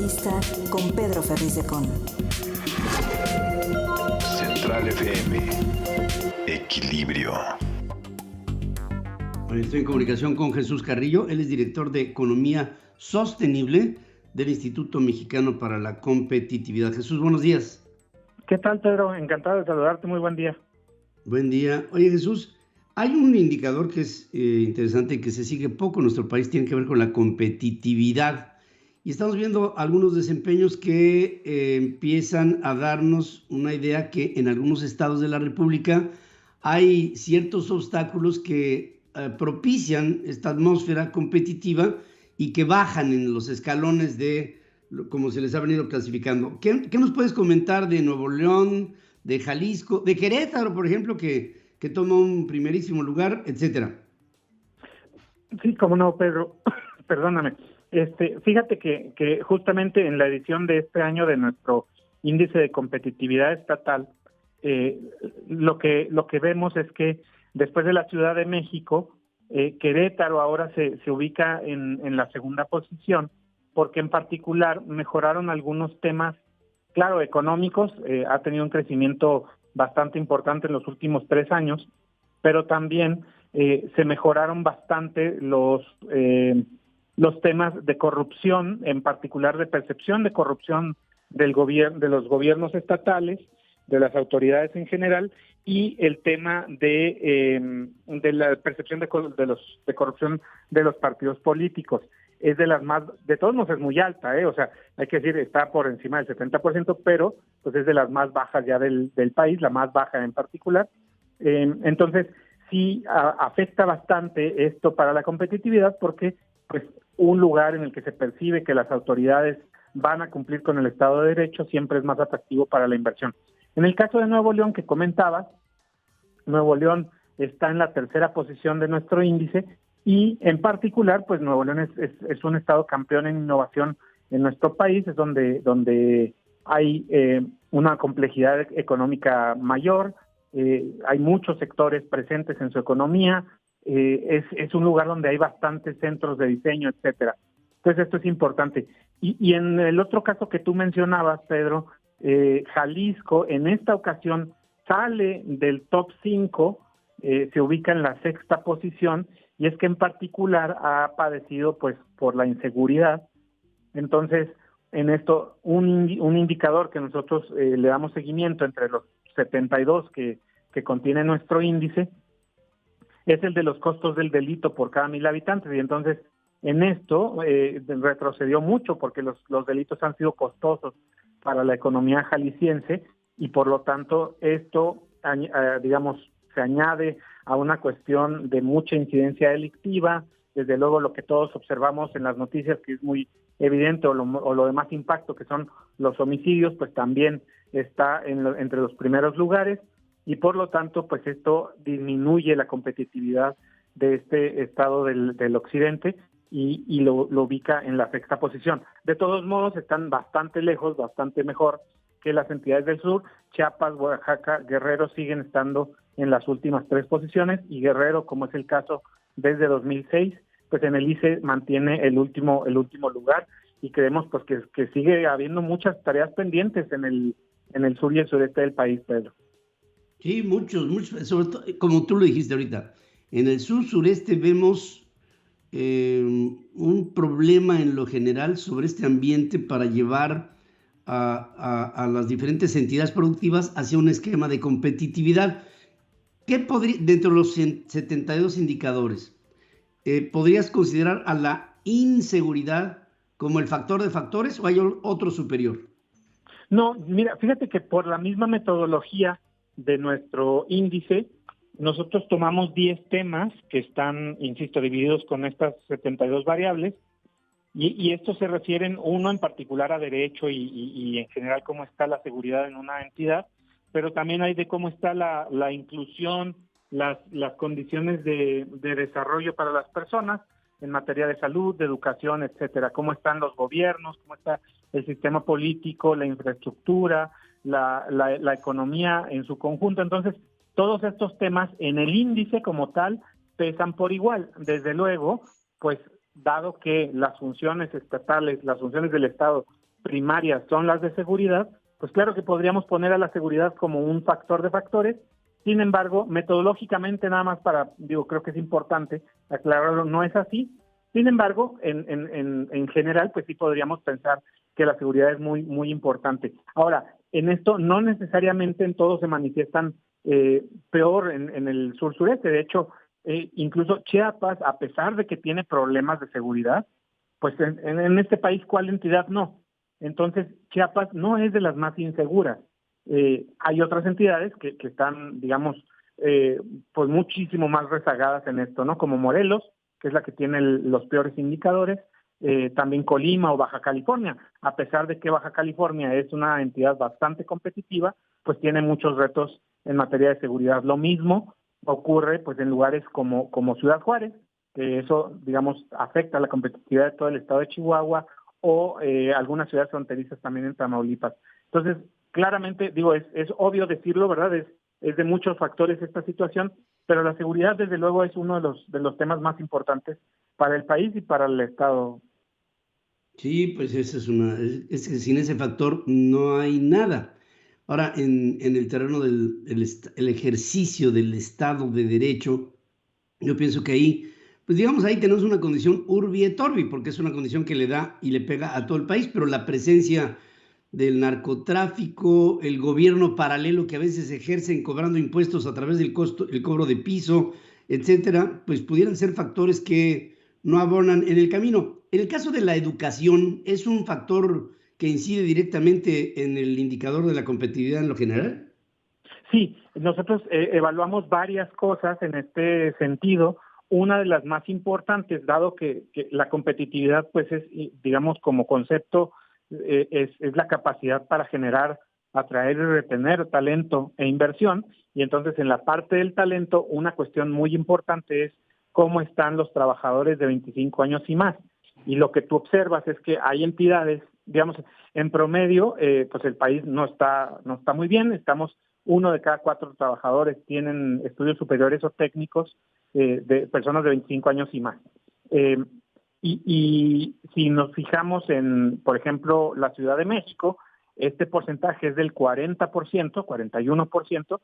Entrevista con Pedro Ferriz de Con. Central FM. Equilibrio. Estoy en comunicación con Jesús Carrillo. Él es director de Economía Sostenible del Instituto Mexicano para la Competitividad. Jesús, buenos días. ¿Qué tal, Pedro? Encantado de saludarte. Muy buen día. Buen día. Oye, Jesús, hay un indicador que es interesante y que se sigue poco en nuestro país, tiene que ver con la competitividad. Y estamos viendo algunos desempeños que empiezan a darnos una idea que en algunos estados de la República hay ciertos obstáculos que propician esta atmósfera competitiva y que bajan en los escalones de como se les ha venido clasificando. ¿Qué nos puedes comentar de Nuevo León, de Jalisco, de Querétaro, por ejemplo, que toma un primerísimo lugar, etcétera? Sí, cómo no, Pedro. Perdóname. Fíjate que justamente en la edición de este año de nuestro índice de competitividad estatal, lo que vemos es que después de la Ciudad de México, Querétaro ahora se ubica en la segunda posición, porque en particular mejoraron algunos temas, claro, económicos. Ha tenido un crecimiento bastante importante en los últimos 3 años, pero también se mejoraron bastante los temas de corrupción, en particular de percepción de corrupción del gobierno, de los gobiernos estatales, de las autoridades en general, y el tema de la percepción de corrupción de los partidos políticos. Es de las más, de todos modos es muy alta, o sea, hay que decir, está por encima del 70%, pero pues es de las más bajas ya del país, la más baja en particular. Entonces, sí afecta bastante esto para la competitividad, porque pues un lugar en el que se percibe que las autoridades van a cumplir con el Estado de Derecho siempre es más atractivo para la inversión. En el caso de Nuevo León que comentabas, Nuevo León está en la tercera posición de nuestro índice, y en particular, pues Nuevo León es un estado campeón en innovación en nuestro país, es donde hay una complejidad económica mayor, hay muchos sectores presentes en su economía, es un lugar donde hay bastantes centros de diseño, etcétera. Entonces esto es importante. Y en el otro caso que tú mencionabas, Pedro, Jalisco en esta ocasión sale del top 5, se ubica en la sexta posición, y es que en particular ha padecido pues por la inseguridad. Entonces, en esto, un indicador que nosotros le damos seguimiento entre los 72 que contiene nuestro índice es el de los costos del delito por cada 1,000 habitantes, y entonces en esto retrocedió mucho porque los delitos han sido costosos para la economía jalisciense, y por lo tanto esto, digamos, se añade a una cuestión de mucha incidencia delictiva. Desde luego lo que todos observamos en las noticias, que es muy evidente, o lo de más impacto, que son los homicidios, pues también está entre los primeros lugares, y por lo tanto pues esto disminuye la competitividad de este estado del occidente y lo ubica en la sexta posición. De todos modos están bastante lejos, bastante mejor que las entidades del sur. Chiapas, Oaxaca, Guerrero siguen estando en las últimas 3 posiciones, y Guerrero, como es el caso desde 2006, pues en el ICE mantiene el último lugar, y creemos pues que sigue habiendo muchas tareas pendientes en el sur y el sureste del país, Pedro. Sí, muchos, sobre todo, como tú lo dijiste ahorita, en el sur sureste vemos un problema en lo general sobre este ambiente para llevar a las diferentes entidades productivas hacia un esquema de competitividad. ¿Qué podría, dentro de los 72 indicadores, podrías considerar a la inseguridad como el factor de factores, o hay otro superior? No, mira, fíjate que por la misma metodología de nuestro índice, nosotros tomamos 10 temas que están, insisto, divididos con estas 72 variables, y estos se refieren, uno en particular, a derecho y en general cómo está la seguridad en una entidad, pero también hay de cómo está la inclusión, las condiciones de desarrollo para las personas en materia de salud, de educación, etcétera, cómo están los gobiernos, cómo está el sistema político, la infraestructura, la economía en su conjunto. Entonces, todos estos temas en el índice como tal pesan por igual. Desde luego, pues dado que las funciones estatales, las funciones del Estado primarias son las de seguridad, pues claro que podríamos poner a la seguridad como un factor de factores. Sin embargo, metodológicamente, nada más creo que es importante aclararlo, no es así. Sin embargo, en general, pues sí podríamos pensar que la seguridad es muy, muy importante. Ahora, en esto no necesariamente en todo se manifiestan peor en el sur-sureste. De hecho, incluso Chiapas, a pesar de que tiene problemas de seguridad, pues en este país, ¿cuál entidad no? Entonces, Chiapas no es de las más inseguras. Hay otras entidades que están, digamos, pues muchísimo más rezagadas en esto, ¿no? Como Morelos, que es la que tiene los peores indicadores, también Colima o Baja California. A pesar de que Baja California es una entidad bastante competitiva, pues tiene muchos retos en materia de seguridad. Lo mismo ocurre pues en lugares como Ciudad Juárez, que eso, digamos, afecta a la competitividad de todo el estado de Chihuahua, o algunas ciudades fronterizas también en Tamaulipas. Entonces, claramente, es obvio decirlo, ¿verdad? Es de muchos factores esta situación, pero la seguridad, desde luego, es uno de los temas más importantes para el país y para el Estado. Sí, pues esa es que sin ese factor no hay nada. Ahora, en el terreno el ejercicio del Estado de Derecho, yo pienso que ahí, pues digamos, ahí tenemos una condición urbi et orbi, porque es una condición que le da y le pega a todo el país, pero la presencia del narcotráfico, el gobierno paralelo que a veces ejercen cobrando impuestos a través del el cobro de piso, etcétera, pues pudieran ser factores que no abonan en el camino. En el caso de la educación, ¿es un factor que incide directamente en el indicador de la competitividad en lo general? Sí, nosotros evaluamos varias cosas en este sentido. Una de las más importantes, dado que la competitividad, pues es, digamos, como concepto, es la capacidad para generar, atraer y retener talento e inversión. Y entonces, en la parte del talento, una cuestión muy importante es cómo están los trabajadores de 25 años y más. Y lo que tú observas es que hay entidades, digamos, en promedio, pues el país no está muy bien. Estamos, 1 de cada 4 trabajadores tienen estudios superiores o técnicos, de personas de 25 años y más. Y si nos fijamos en, por ejemplo, la Ciudad de México, este porcentaje es del 40%, 41%,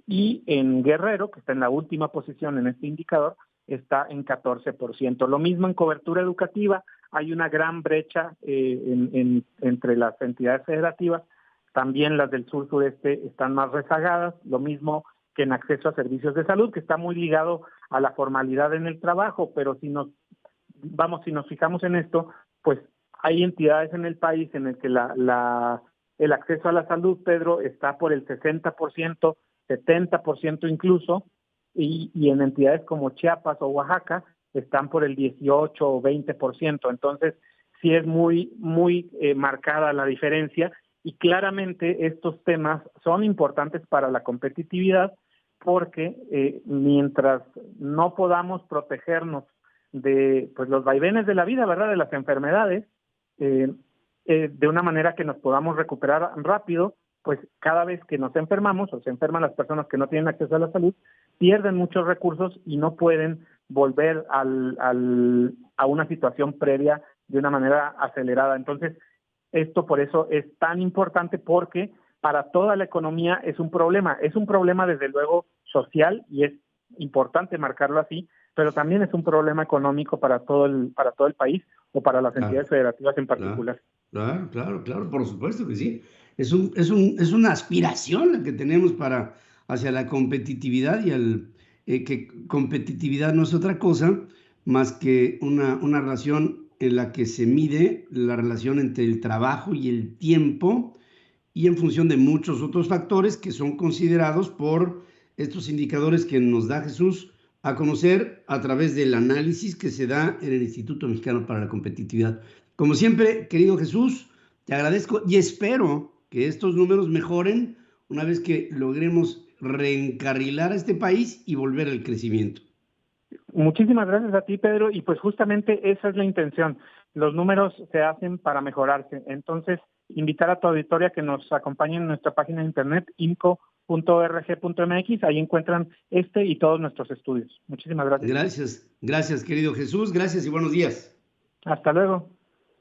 y en Guerrero, que está en la última posición en este indicador, está en 14%. Lo mismo en cobertura educativa, hay una gran brecha entre las entidades federativas. También las del sur-sureste están más rezagadas, lo mismo que en acceso a servicios de salud, que está muy ligado a la formalidad en el trabajo, pero si nos fijamos en esto, pues hay entidades en el país en el que el acceso a la salud, Pedro, está por el 60%, 70% incluso, y en entidades como Chiapas o Oaxaca están por el 18 o 20%. Entonces, sí es muy, muy marcada la diferencia, y claramente estos temas son importantes para la competitividad, porque mientras no podamos protegernos de pues los vaivenes de la vida, ¿verdad?, de las enfermedades, de una manera que nos podamos recuperar rápido, pues cada vez que nos enfermamos o se enferman las personas que no tienen acceso a la salud, pierden muchos recursos y no pueden volver a una situación previa de una manera acelerada. Entonces, esto por eso es tan importante, porque para toda la economía es un problema desde luego social, y es importante marcarlo así, pero también es un problema económico para todo el país, o para las entidades federativas en particular. Claro, por supuesto que sí. Es una aspiración la que tenemos hacia la competitividad, y que competitividad no es otra cosa más que una relación en la que se mide la relación entre el trabajo y el tiempo, y en función de muchos otros factores que son considerados por estos indicadores que nos da Jesús a conocer a través del análisis que se da en el Instituto Mexicano para la Competitividad. Como siempre, querido Jesús, te agradezco y espero que estos números mejoren una vez que logremos reencarrilar a este país y volver al crecimiento. Muchísimas gracias a ti, Pedro, y pues justamente esa es la intención. Los números se hacen para mejorarse. Entonces, invitar a tu auditoria que nos acompañe en nuestra página de internet, imco.org.mx. Ahí encuentran este y todos nuestros estudios. Muchísimas gracias. Gracias, querido Jesús. Gracias y buenos días. Hasta luego.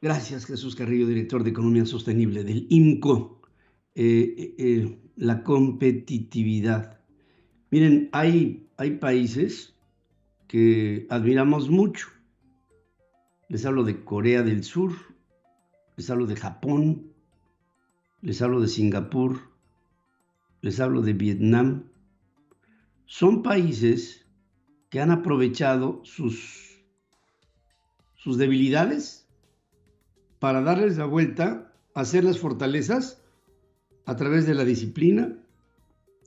Gracias, Jesús Carrillo, director de Economía Sostenible del IMCO. La competitividad. Miren, hay países que admiramos mucho. Les hablo de Corea del Sur, les hablo de Japón, les hablo de Singapur, les hablo de Vietnam. Son países que han aprovechado sus debilidades para darles la vuelta, hacer las fortalezas a través de la disciplina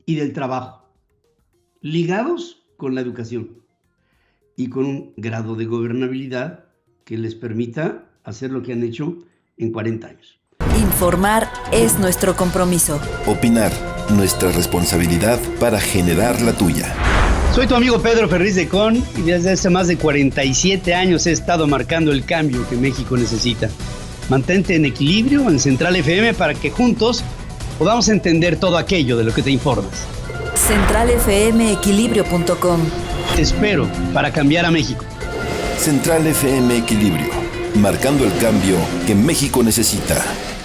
y del trabajo, ligados con la educación y con un grado de gobernabilidad que les permita hacer lo que han hecho en 40 años. Informar es nuestro compromiso. Opinar, nuestra responsabilidad para generar la tuya. Soy tu amigo Pedro Ferriz de Con y desde hace más de 47 años he estado marcando el cambio que México necesita. Mantente en equilibrio en Central FM para que juntos podamos entender todo aquello de lo que te informas. CentralFMEquilibrio.com. Te espero para cambiar a México. Central FM Equilibrio, marcando el cambio que México necesita.